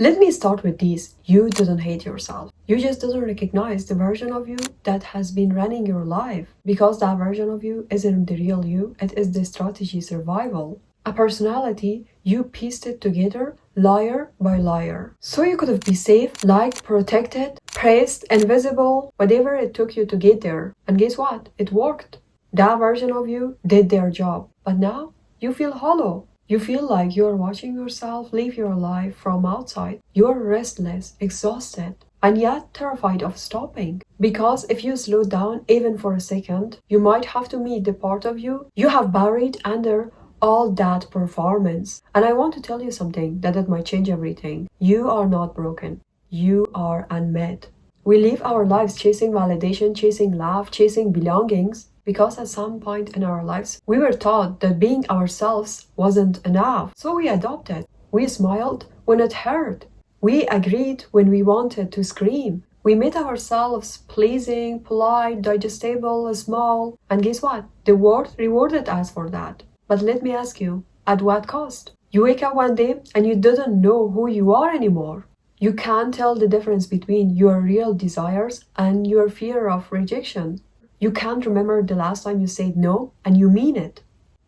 Let me start with this. You didn't hate yourself. You just didn't recognize the version of you that has been running your life. Because that version of you isn't the real you, it is the strategy survival. A personality you pieced it together layer by layer. So you could have been safe, liked, protected, praised, invisible, whatever it took you to get there. And guess what? It worked. That version of you did their job. But now you feel hollow. You feel like you're watching yourself live your life from outside. You're restless, exhausted, and yet terrified of stopping. Because if you slow down even for a second, you might have to meet the part of you have buried under all that performance. And I want to tell you something that might change everything. You are not broken. You are unmet. We live our lives chasing validation, chasing love, chasing belongings. Because at some point in our lives, we were taught that being ourselves wasn't enough. So we adopted. We smiled when it hurt. We agreed when we wanted to scream. We made ourselves pleasing, polite, digestible, small. And guess what? The world rewarded us for that. But let me ask you, at what cost? You wake up one day and you didn't know who you are anymore. You can't tell the difference between your real desires and your fear of rejection. You can't remember the last time you said no and you mean it.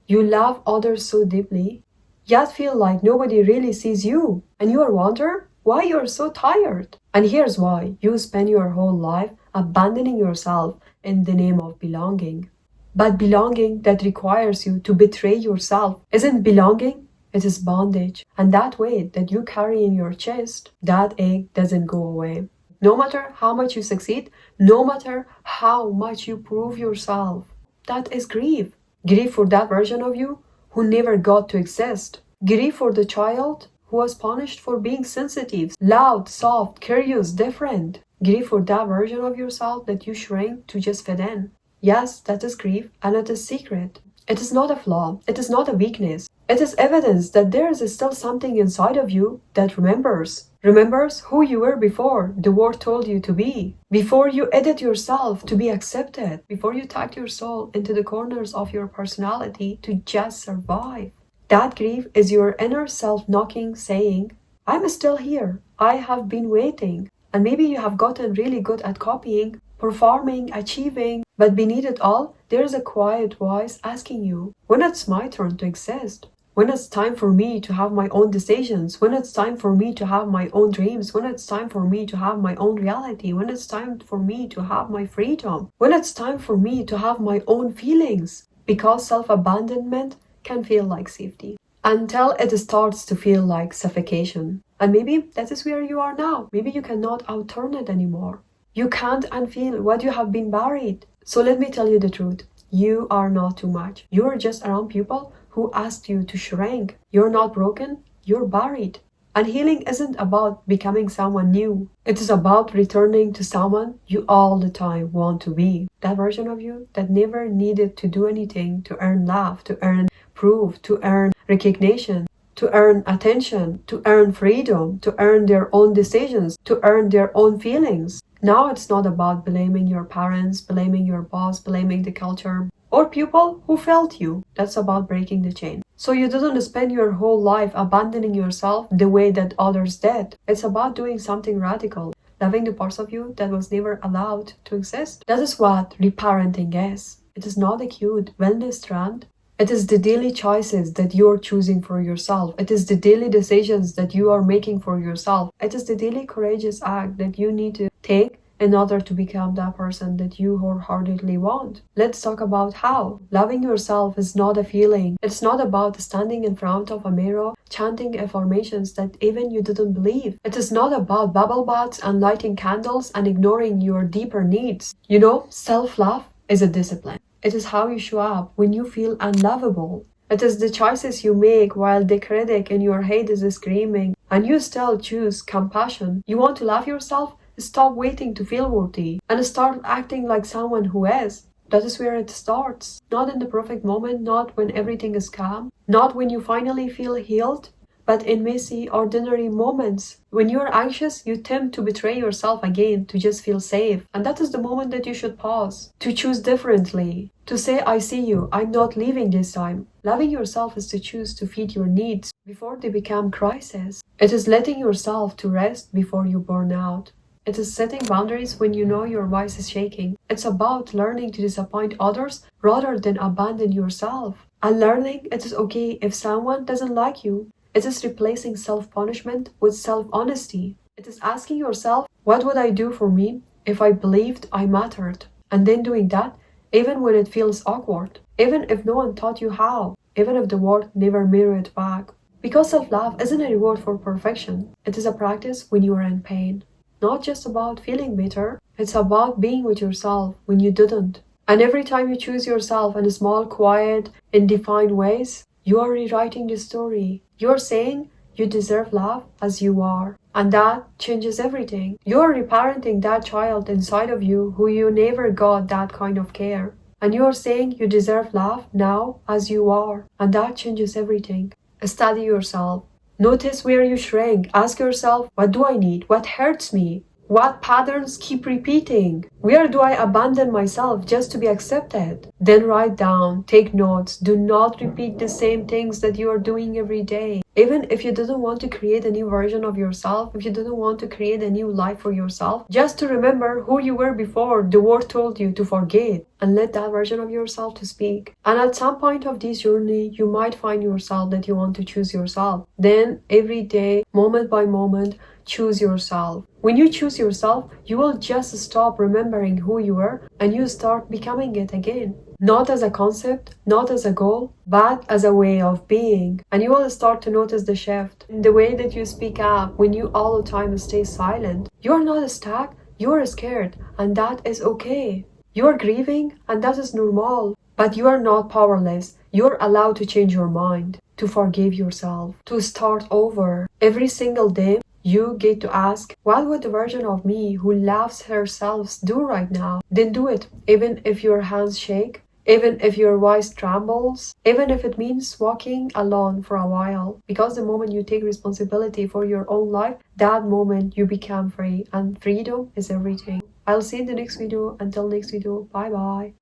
You love others so deeply, yet feel like nobody really sees you. And you wonder why you're so tired. And here's why. You spend your whole life abandoning yourself in the name of belonging. But belonging that requires you to betray yourself isn't belonging, it is bondage. And that weight that you carry in your chest, that ache doesn't go away. No matter how much you succeed, no matter how much you prove yourself. That is grief. Grief for that version of you who never got to exist. Grief for the child who was punished for being sensitive, loud, soft, curious, different. Grief for that version of yourself that you shrank to just fit in. Yes, that is grief, and it is secret. It is not a flaw. It is not a weakness. It is evidence that there is still something inside of you that remembers. Remembers who you were before the world told you to be. Before you edit yourself to be accepted. Before you tucked your soul into the corners of your personality to just survive. That grief is your inner self knocking, saying, I'm still here. I have been waiting. And maybe you have gotten really good at copying, performing, achieving. But beneath it all, there is a quiet voice asking you, when it's my turn to exist? When it's time for me to have my own decisions, when it's time for me to have my own dreams, when it's time for me to have my own reality, when it's time for me to have my freedom, when it's time for me to have my own feelings. Because self-abandonment can feel like safety until it starts to feel like suffocation. And maybe that is where you are now. Maybe you cannot outturn it anymore. You can't unfeel what you have been buried. So let me tell you the truth. You are not too much. You are just around people who asked you to shrink. You're not broken, you're buried. And healing isn't about becoming someone new. It is about returning to someone you all the time want to be. That version of you that never needed to do anything to earn love, to earn proof, to earn recognition, to earn attention, to earn freedom, to earn their own decisions, to earn their own feelings. Now it's not about blaming your parents, blaming your boss, blaming the culture, or people who failed you. That's about breaking the chain. So you didn't spend your whole life abandoning yourself the way that others did. It's about doing something radical, loving the parts of you that was never allowed to exist. That is what reparenting is. It is not a cute wellness trend. It is the daily choices that you're choosing for yourself. It is the daily decisions that you are making for yourself. It is the daily courageous act that you need to take in order to become that person that you wholeheartedly want. Let's talk about how. Loving yourself is not a feeling. It's not about standing in front of a mirror, chanting affirmations that even you didn't believe. It is not about bubble baths and lighting candles and ignoring your deeper needs. You know, self-love is a discipline. It is how you show up when you feel unlovable. It is the choices you make while the critic in your head is screaming and you still choose compassion. You want to love yourself? Stop waiting to feel worthy and start acting like someone who is. That is where it starts. Not in the perfect moment, not when everything is calm, not when you finally feel healed, but in messy, ordinary moments. When you're anxious, you tempt to betray yourself again to just feel safe. And that is the moment that you should pause, to choose differently, to say, I see you, I'm not leaving this time. Loving yourself is to choose to feed your needs before they become crises. It is letting yourself to rest before you burn out. It is setting boundaries when you know your voice is shaking. It's about learning to disappoint others rather than abandon yourself. And learning it is okay if someone doesn't like you. It is replacing self-punishment with self-honesty. It is asking yourself, what would I do for me if I believed I mattered? And then doing that, even when it feels awkward, even if no one taught you how, even if the world never mirrored it back. Because self-love isn't a reward for perfection. It is a practice when you are in pain. Not just about feeling better, it's about being with yourself when you didn't. And every time you choose yourself in small, quiet, undefined ways, you are rewriting the story. You're saying you deserve love as you are. And that changes everything. You're reparenting that child inside of you who you never got that kind of care. And you're saying you deserve love now as you are. And that changes everything. Study yourself. Notice where you shrink. Ask yourself, what do I need? What hurts me? What patterns keep repeating? Where do I abandon myself just to be accepted? Then write down, take notes. Do not repeat the same things that you are doing every day. Even if you didn't want to create a new version of yourself, if you didn't want to create a new life for yourself, just to remember who you were before the world told you to forget, and let that version of yourself to speak. And at some point of this journey, you might find yourself that you want to choose yourself. Then every day, moment by moment, choose yourself. When you choose yourself, you will just stop remembering who you were and you start becoming it again. Not as a concept, not as a goal, but as a way of being. And you will start to notice the shift in the way that you speak up when you all the time stay silent. You are not stuck, you are scared, and that is okay. You are grieving, and that is normal. But you are not powerless. You are allowed to change your mind, to forgive yourself, to start over. Every single day, you get to ask, what would the version of me who loves herself do right now? Then do it, even if your hands shake, even if your voice trembles, even if it means walking alone for a while. Because the moment you take responsibility for your own life, that moment you become free, and freedom is everything. I'll see you in the next video. Until next video, bye bye.